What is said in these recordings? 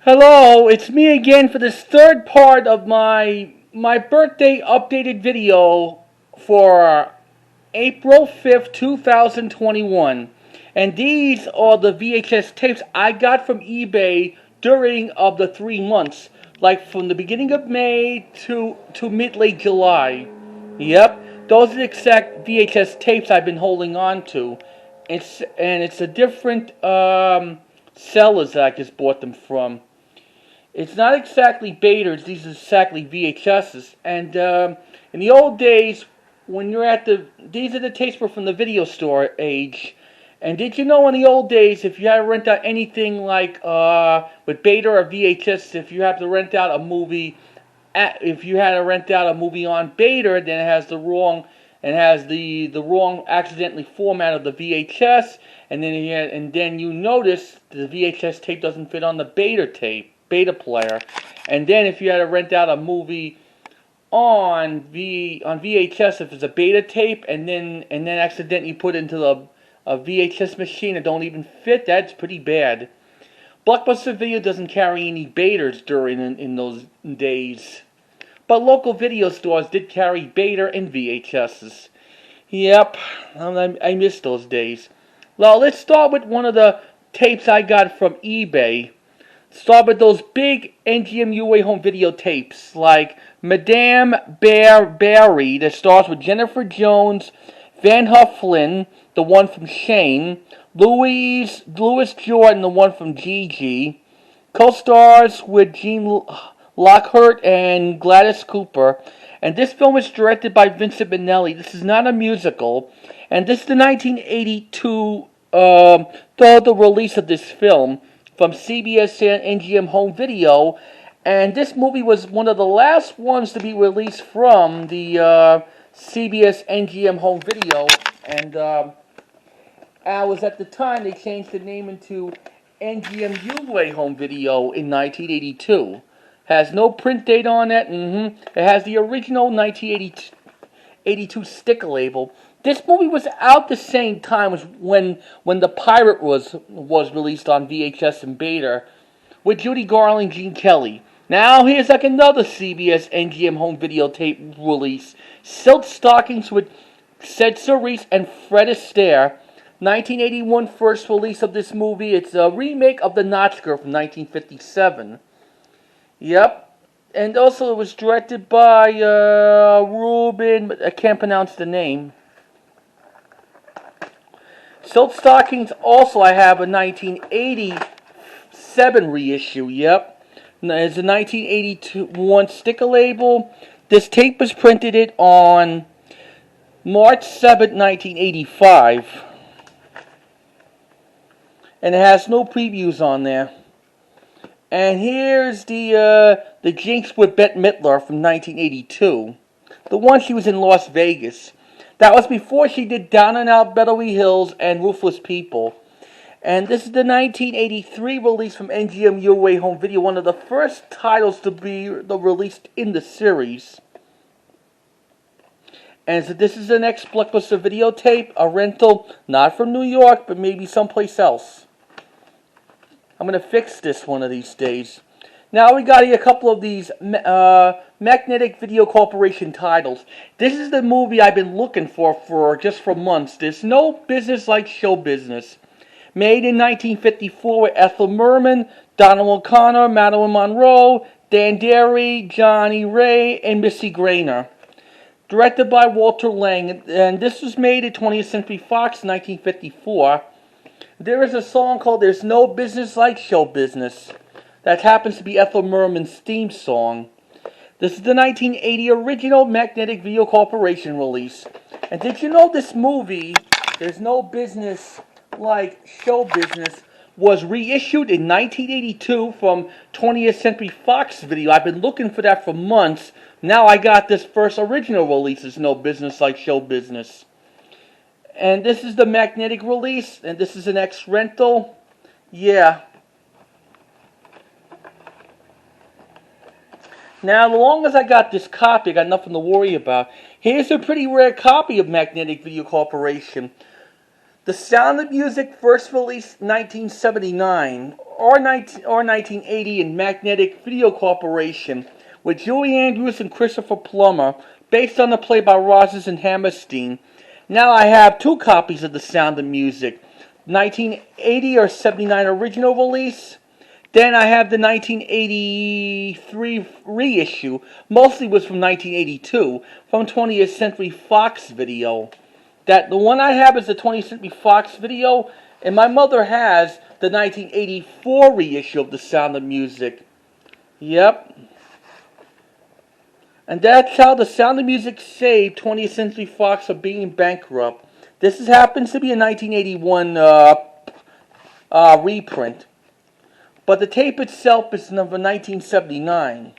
Hello, it's me again for this third part of my birthday updated video for April 5th, 2021. And these are the VHS tapes I got from eBay during of the 3 months, like from the beginning of May to mid-late July. Yep, those are the exact VHS tapes I've been holding on to. It's a different sellers that I just bought them from. It's not exactly betas, these are exactly VHSs. And in the old days, when you're at these are the tapes were from the video store age. And did you know in the old days, if you had to rent out anything like with beta or VHS, if you had to rent out a movie, if you had to rent out a movie on beta, then it has the wrong accidentally format of the VHS, and then you notice the VHS tape doesn't fit on the beta player, and then if you had to rent out a movie on VHS, if it's a beta tape, and then accidentally put into a VHS machine that don't even fit, that's pretty bad. Blockbuster Video doesn't carry any betas during in those days. But local video stores did carry beta and VHSs. Yep, I miss those days. Well, let's start with one of the tapes I got from eBay. Start with those big NGM UA home video tapes, like Madame Bovary, that starts with Jennifer Jones, Van Hufflin, the one from Shane, Louis Jordan, the one from Gigi, co-stars with Gene Lockhart and Gladys Cooper. And this film was directed by Vincent Minnelli. This is not a musical. And this is the 1982 the release of this film from CBS and NGM Home Video. And this movie was one of the last ones to be released from the CBS NGM Home Video. And I was at the time they changed the name into NGM UA Home Video in 1982. Has no print date on it. It has the original 1982 sticker label. This movie was out the same time as when The Pirate was released on VHS and beta with Judy Garland, Gene Kelly. Now here's like another CBS NGM home video tape release. Silk Stockings with Charisse and Fred Astaire. 1981 first release of this movie. It's a remake of The Notch Girl from 1957. Yep. And also it was directed by Ruben, but I can't pronounce the name. Silk Stockings also I have a 1987 reissue, yep. It's a 1981 sticker label. This tape was printed on March 7th, 1985. And it has no previews on there. And here's the Jinxed with Bette Midler from 1982. The one she was in Las Vegas. That was before she did Down and Out Beverly Hills and Ruthless People. And this is the 1983 release from NGM UA Home Video, one of the first titles to be released in the series. And so this is the next Blockbuster videotape, a rental, not from New York, but maybe someplace else. I'm going to fix this one of these days. Now we got here a couple of these Magnetic Video Corporation titles. This is the movie I've been looking for just for months. There's No Business Like Show Business. Made in 1954 with Ethel Merman, Donald O'Connor, Madeline Monroe, Dan Derry, Johnny Ray, and Missy Grainer. Directed by Walter Lang. And this was made at 20th Century Fox in 1954. There is a song called There's No Business Like Show Business. That happens to be Ethel Merman's theme song. This is the 1980 original Magnetic Video Corporation release. And did you know this movie, There's No Business Like Show Business, was reissued in 1982 from 20th Century Fox Video? I've been looking for that for months. Now I got this first original release, There's No Business Like Show Business. And this is the Magnetic release, and this is an ex-rental. Yeah. Now, as long as I got this copy, I got nothing to worry about. Here's a pretty rare copy of Magnetic Video Corporation. The Sound of Music first released 1979 or 1980 in Magnetic Video Corporation with Julie Andrews and Christopher Plummer, based on the play by Rogers and Hammerstein. Now I have two copies of The Sound of Music, 1980 or 79 original release. Then I have the 1983 reissue, mostly was from 1982, from 20th Century Fox Video. The one I have is the 20th Century Fox Video, and my mother has the 1984 reissue of The Sound of Music. Yep. And that's how The Sound of Music saved 20th Century Fox from being bankrupt. This happens to be a 1981 reprint. But the tape itself is number 1979.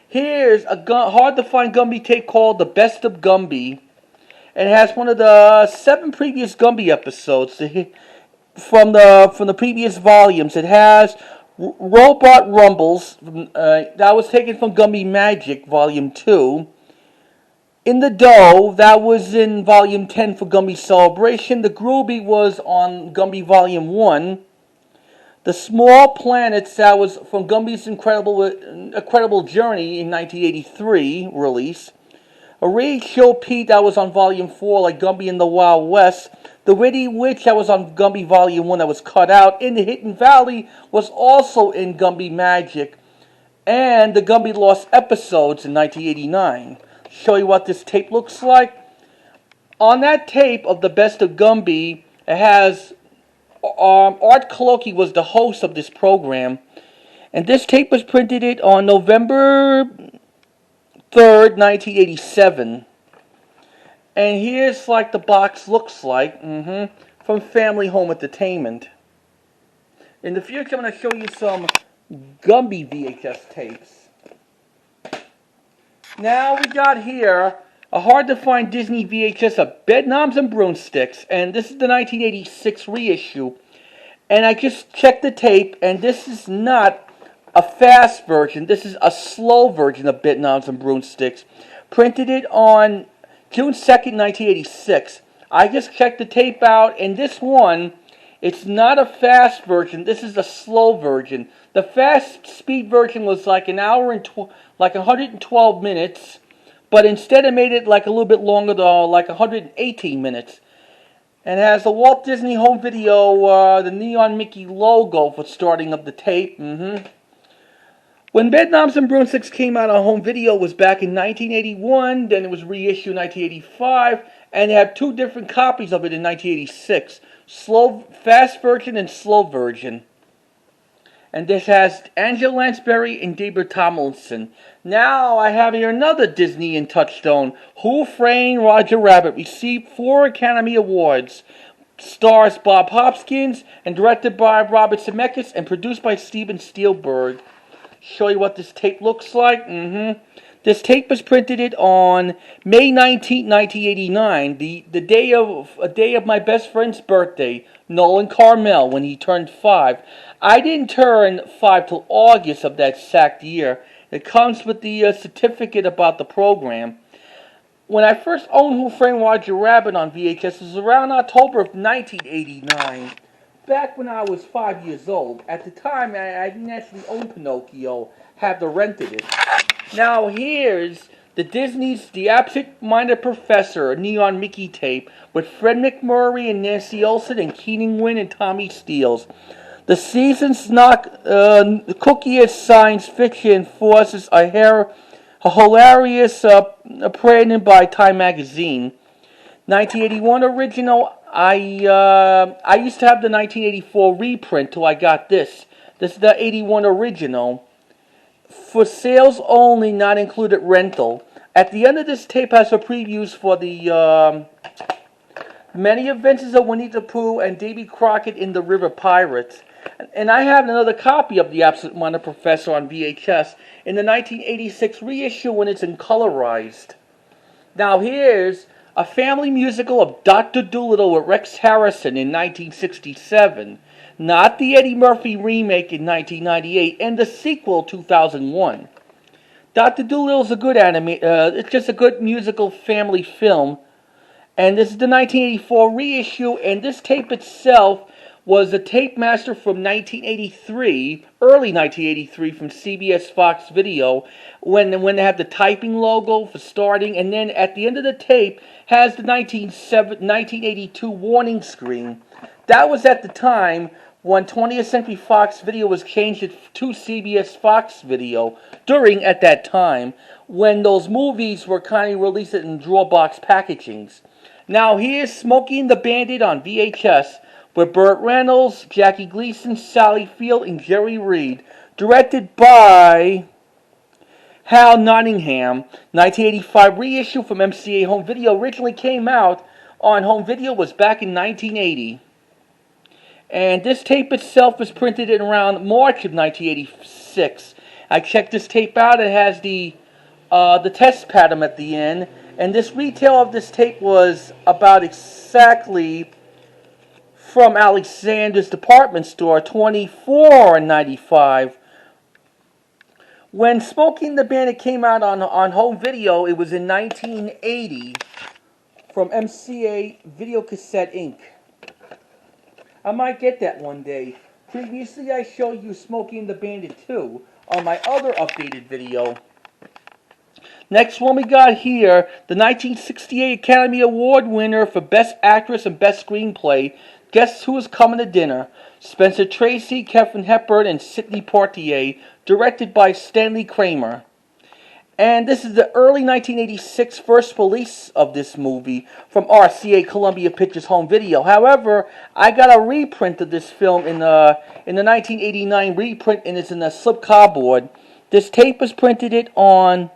Here's a hard-to-find Gumby tape called The Best of Gumby. It has one of the 7 previous Gumby episodes from the previous volumes. It has Robot Rumbles, that was taken from Gumby Magic, Volume 2. In the Dough, that was in Volume 10 for Gumby Celebration. The Groovy was on Gumby Volume 1. The Small Planets, that was from Gumby's Incredible Journey in 1983 release. A Raid Show Pete, that was on Volume 4, like Gumby in the Wild West. The Witty Witch, that was on Gumby Volume 1, that was cut out. In the Hidden Valley was also in Gumby Magic. And the Gumby Lost Episodes in 1989. Show you what this tape looks like. On that tape of The Best of Gumby, it has Art Coloki was the host of this program. And this tape was printed on November 3rd, 1987. And here's like the box looks like from Family Home Entertainment. In the future, I'm going to show you some Gumby VHS tapes. Now we got here a hard-to-find Disney VHS of Bedknobs and Broomsticks. And this is the 1986 reissue. And I just checked the tape, and this is not a fast version. This is a slow version of Bedknobs and Broomsticks. Printed it on June 2nd, 1986. I just checked the tape out, and this one, it's not a fast version. This is a slow version. The fast speed version was like an hour and like 112 minutes, but instead it made it like a little bit longer, though, like 118 minutes. And it has the Walt Disney Home Video, the Neon Mickey logo for starting up the tape. When Bedknobs and Broomsticks came out on home video was back in 1981, then it was reissued in 1985, and they have 2 different copies of it in 1986. Fast version and slow version. And this has Angela Lansbury and Deborah Tomlinson. Now I have here another Disney and Touchstone. Who Framed Roger Rabbit received 4 Academy Awards. Stars Bob Hoskins and directed by Robert Zemeckis and produced by Steven Spielberg. Show you what this tape looks like. This tape was printed on May 19, 1989, a day of my best friend's birthday, Nolan Carmel, when he turned 5. I didn't turn 5 till August of that exact year. It comes with the certificate about the program. When I first owned Who Framed Roger Rabbit on VHS, it was around October of 1989. Back when I was 5 years old. At the time, I didn't actually own Pinocchio, had to rented it. Now here's the Disney's The Absent-Minded Professor, a Neon Mickey tape, with Fred MacMurray and Nancy Olson and Keenan Wynn and Tommy Steele. The season's cookiest science fiction forces a hilarious printed by Time Magazine. 1981 original. I used to have the 1984 reprint till I got this. This is the 81 original. For sales only, not included rental. At the end of this tape has the previews for the Many Adventures of Winnie the Pooh and Davy Crockett in the River Pirates. And I have another copy of The Absent-Minded Professor on VHS in the 1986 reissue when it's in colorized. Now here's a family musical of Dr. Dolittle with Rex Harrison in 1967. Not the Eddie Murphy remake in 1998 and the sequel 2001. Dr. Dolittle's a good it's just a good musical family film. And this is the 1984 reissue, and this tape itself was a tape master from 1983, early 1983, from CBS Fox Video, when they had the typing logo for starting, and then at the end of the tape has the 1982 warning screen. That was at the time when 20th Century Fox Video was changed to CBS Fox Video, at that time, when those movies were kind of released in drawbox packagings. Now here's Smokey and the Bandit on VHS, with Burt Reynolds, Jackie Gleason, Sally Field, and Jerry Reed. Directed by Hal Nottingham. 1985 reissue from MCA Home Video. Originally came out on home video was back in 1980. And this tape itself was printed in around March of 1986. I checked this tape out. It has the test pattern at the end. And this retail of this tape was about exactly from Alexander's department store, $24.95. When Smokey and the Bandit came out on home video, it was in 1980 from MCA Videocassette Inc. I might get that one day. Previously, I showed you Smokey and the Bandit 2 on my other updated video. Next one we got here, the 1968 Academy Award winner for Best Actress and Best Screenplay. Guess Who Is Coming to Dinner? Spencer Tracy, Katharine Hepburn, and Sidney Poitier. Directed by Stanley Kramer. And this is the early 1986 first release of this movie from RCA Columbia Pictures Home Video. However, I got a reprint of this film in the 1989 reprint, and it's in a slip cardboard. This tape was printed on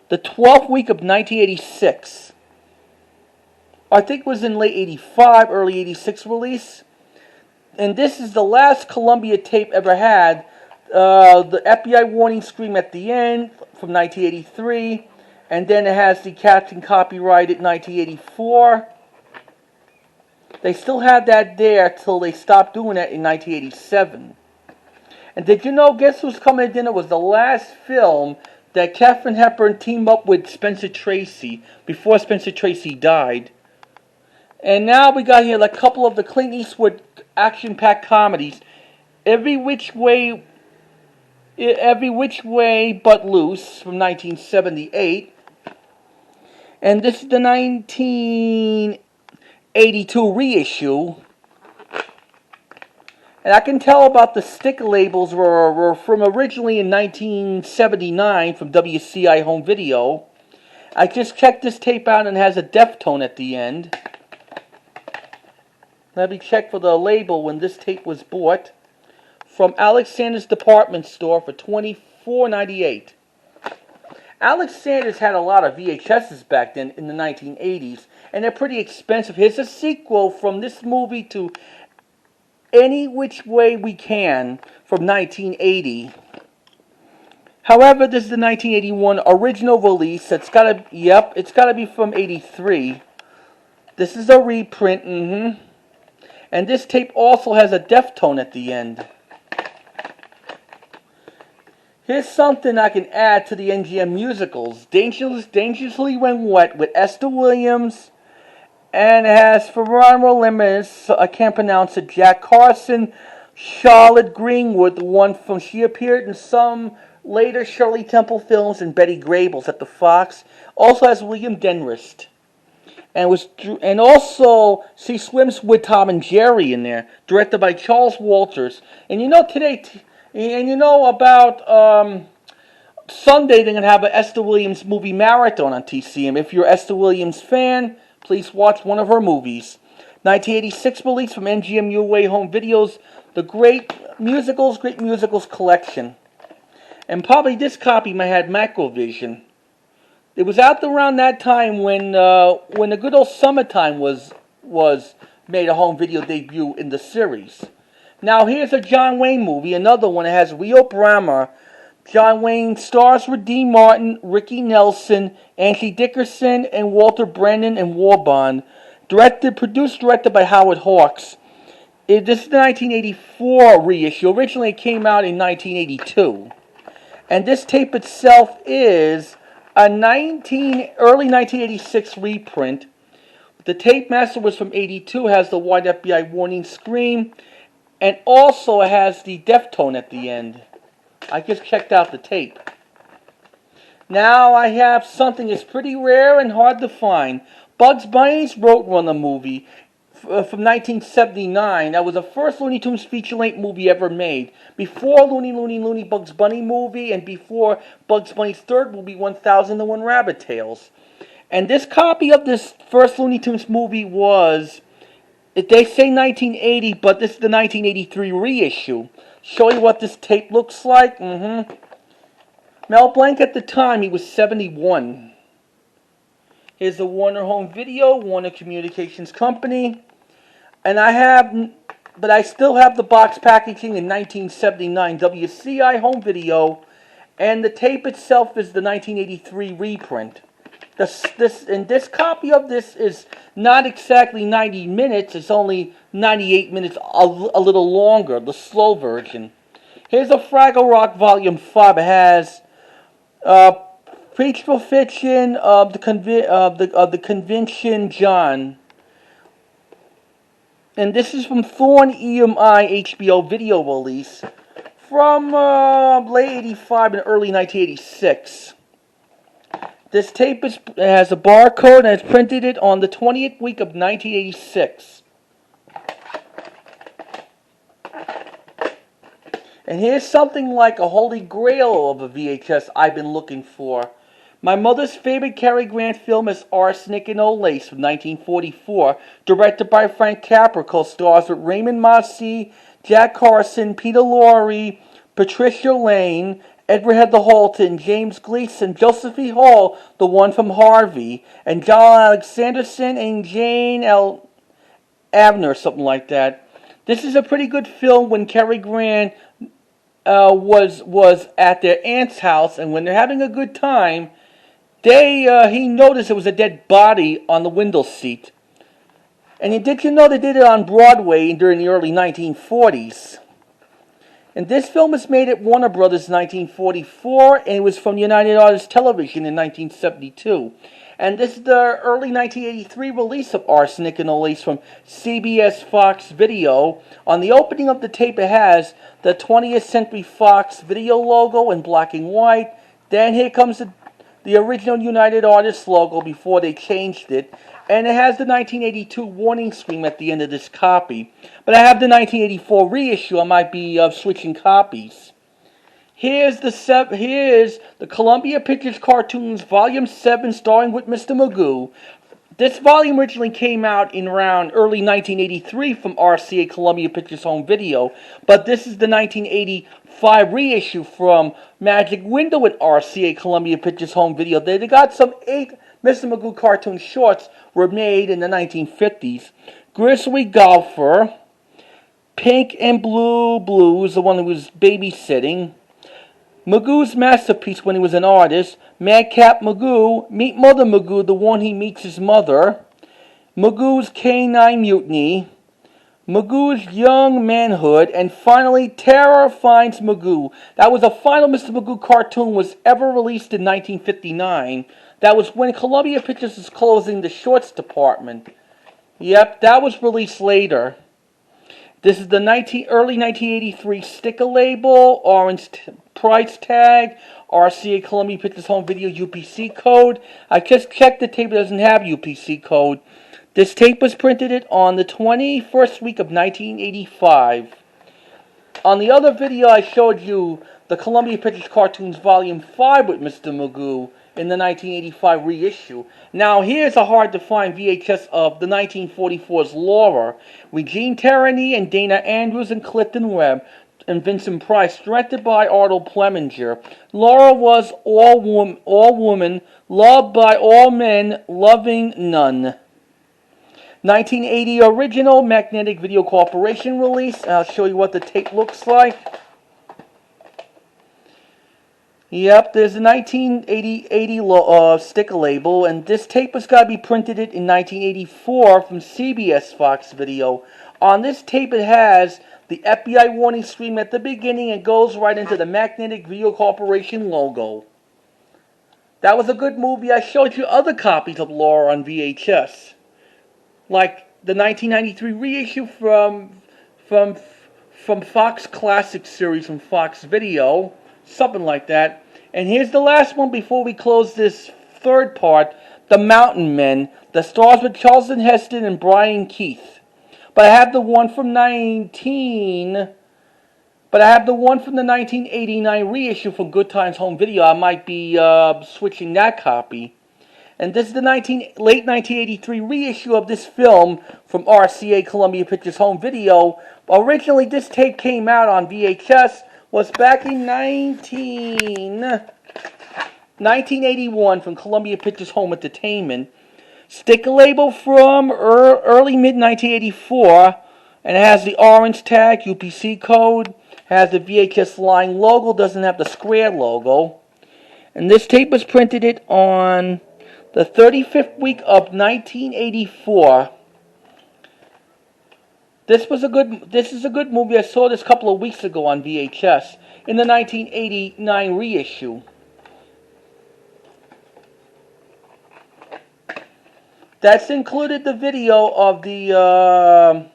the 12th week of 1986. I think it was in late 85, early 86 release. And this is the last Columbia tape ever had. The FBI warning scream at the end from 1983. And then it has the caption copyrighted 1984. They still had that there till they stopped doing that in 1987. And did you know Guess Who's Coming to Dinner was the last film that Katharine Hepburn teamed up with Spencer Tracy before Spencer Tracy died. And now we got here a couple of the Clint Eastwood action-packed comedies. Every Which Way But Loose from 1978. And this is the 1982 reissue. And I can tell about the sticker labels were from originally in 1979 from WCI Home Video. I just checked this tape out and it has a Deftone at the end. Let me check for the label when this tape was bought. From Alexander's department store for $24.98. Alexander's had a lot of VHSs back then in the 1980s, and they're pretty expensive. Here's a sequel from this movie to Any Which Way We Can from 1980. However, this is the 1981 original release. It's gotta be from 83. This is a reprint, And this tape also has a Deftone at the end. Here's something I can add to the NGM musicals. Dangerously When Wet with Esther Williams. And it has Ferraro Lemmers, I can't pronounce it, Jack Carson, Charlotte Greenwood, the one from, she appeared in some later Shirley Temple films, and Betty Grable at the Fox. Also has William Denrist. And also, she swims with Tom and Jerry in there, directed by Charles Walters. And you know about Sunday they're going to have an Esther Williams movie marathon on TCM. If you're an Esther Williams fan, please watch one of her movies. 1986 release from MGM UA Home Videos, the Great Musicals collection. And probably this copy might have Macrovision. It was out around that time when the good old Summertime was made a home video debut in the series. Now here's a John Wayne movie, another one. It has Rio Brahma. John Wayne stars with Dean Martin, Ricky Nelson, Angie Dickerson, and Walter Brennan and Warbond. Produced, directed by Howard Hawks. This is the 1984 reissue. Originally it came out in 1982. And this tape itself is a early 1986 reprint The tape master was from '82, has the white FBI warning screen, and also it has the deftone at the end. I just checked out the tape. Now I have something that's pretty rare and hard to find. Bugs Bunny's Roadrunner movie from 1979. That was the first Looney Tunes feature-length movie ever made. Before Looney Bugs Bunny movie, and before Bugs Bunny's third movie, 1001 Rabbit Tales. And this copy of this first Looney Tunes movie was, they say 1980, but this is the 1983 reissue. Show you what this tape looks like. Mel Blanc at the time, he was 71. Here's the Warner Home Video, Warner Communications Company. And I still have the box packaging in 1979 WCI Home Video. And the tape itself is the 1983 reprint. This copy of this is not exactly 90 minutes. It's only 98 minutes, a little longer, the slow version. Here's a Fraggle Rock Volume 5. It has Preachable Fiction of the Convention John. And this is from Thorn EMI HBO video release from late 85 and early 1986. This tape has a barcode and it's printed it on the 20th week of 1986. And here's something like a holy grail of a VHS I've been looking for. My mother's favorite Cary Grant film is Arsenic and Old Lace from 1944, directed by Frank Capra, co-stars with Raymond Massey, Jack Carson, Peter Lorre, Patricia Lane, Edward Heather Holton, James Gleason, Joseph E. Hall, the one from Harvey, and John Alexanderson and Jane L. Avner, something like that. This is a pretty good film when Cary Grant was at their aunt's house, and when they're having a good time, he noticed there was a dead body on the window seat. And did you know they did it on Broadway during the early 1940s? And this film was made at Warner Brothers in 1944, and it was from United Artists Television in 1972. And this is the early 1983 release of Arsenic and Old Lace from CBS Fox Video. On the opening of the tape, it has the 20th Century Fox Video logo in black and white. Then here comes the original United Artists logo before they changed it. And it has the 1982 warning screen at the end of this copy. But I have the 1984 reissue. I might be switching copies. Here's the Columbia Pictures Cartoons Volume 7 starring with Mr. Magoo. This volume originally came out in around early 1983 from RCA Columbia Pictures Home Video. But this is the 1985 reissue from Magic Window at RCA Columbia Pictures Home Video. They got some 8 Mr. Magoo cartoon shorts were made in the 1950s. Grizzly Golfer, Pink and Blue Blues, the one who was babysitting, Magoo's Masterpiece when he was an artist, Madcap Magoo, Meet Mother Magoo, the one he meets his mother, Magoo's Canine Mutiny, Magoo's Young Manhood, and finally Terror Finds Magoo. That was the final Mr. Magoo cartoon was ever released in 1959. That was when Columbia Pictures was closing the shorts department. Yep, that was released later. This is the early 1983 sticker label, orange price tag, RCA Columbia Pictures Home Video UPC code. I just checked the tape, it doesn't have UPC code. This tape was printed on the 21st week of 1985. On the other video, I showed you the Columbia Pictures Cartoons Volume 5 with Mr. Magoo in the 1985 reissue. Now, here's a hard-to-find VHS of the 1944's Laura, with Gene Tierney and Dana Andrews and Clifton Webb and Vincent Price, directed by Arnold Pleminger. Laura was all woman, loved by all men, loving none. 1980 original Magnetic Video Corporation release. I'll show you what the tape looks like. Yep, there's a 1980 sticker label, and this tape has got to be printed in 1984 from CBS Fox Video. On this tape, it has the FBI warning screen at the beginning and goes right into the Magnetic Video Corporation logo. That was a good movie. I showed you other copies of Laura on VHS. like the 1993 reissue from Fox Classic series from Fox Video, something like that. And here's the last one before we close this third part, The Mountain Men, the stars with Charlton Heston and Brian Keith. But I have the one from the 1989 reissue from Good Times Home Video. I might be switching that copy. And this is the late 1983 reissue of this film from RCA Columbia Pictures Home Video. Originally, this tape came out on VHS, was back in 1981 from Columbia Pictures Home Entertainment. Sticker label from early mid-1984, and it has the orange tag, UPC code, has the VHS line logo, doesn't have the square logo. And this tape was printed on the 35th week of 1984. This is a good movie. I saw this a couple of weeks ago on VHS in the 1989 reissue. That's included the video of the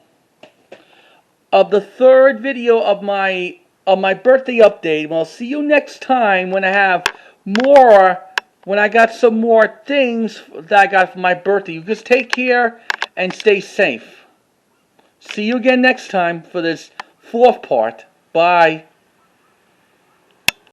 third video of my birthday update. Well, I'll see you next time when I have more. When I got some more things that I got for my birthday. You just take care and stay safe. See you again next time for this fourth part. Bye.